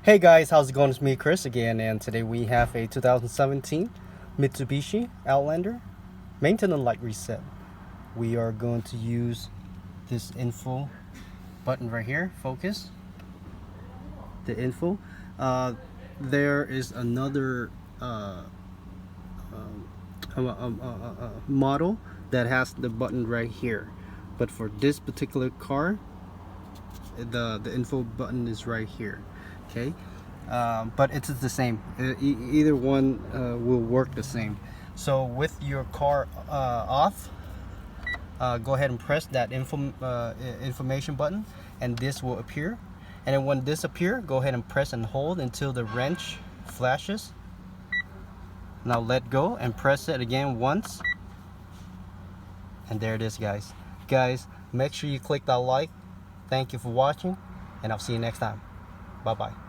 Hey guys, how's it going? It's me, Chris, again, and today we have a 2017 Mitsubishi Outlander maintenance light reset. We are going to use this info button right here, focus, the info. There is another model that has the button right here, but for this particular car, the info button is right here. Okay, but it's the same. Either one will work the same. So with your car off, go ahead and press that information button, and this will appear. And then when this appears, go ahead and press and hold until the wrench flashes. Now let go and press it again once, and there it is, guys. Make sure you click that like. Thank you for watching, and I'll see you next time. Bye bye.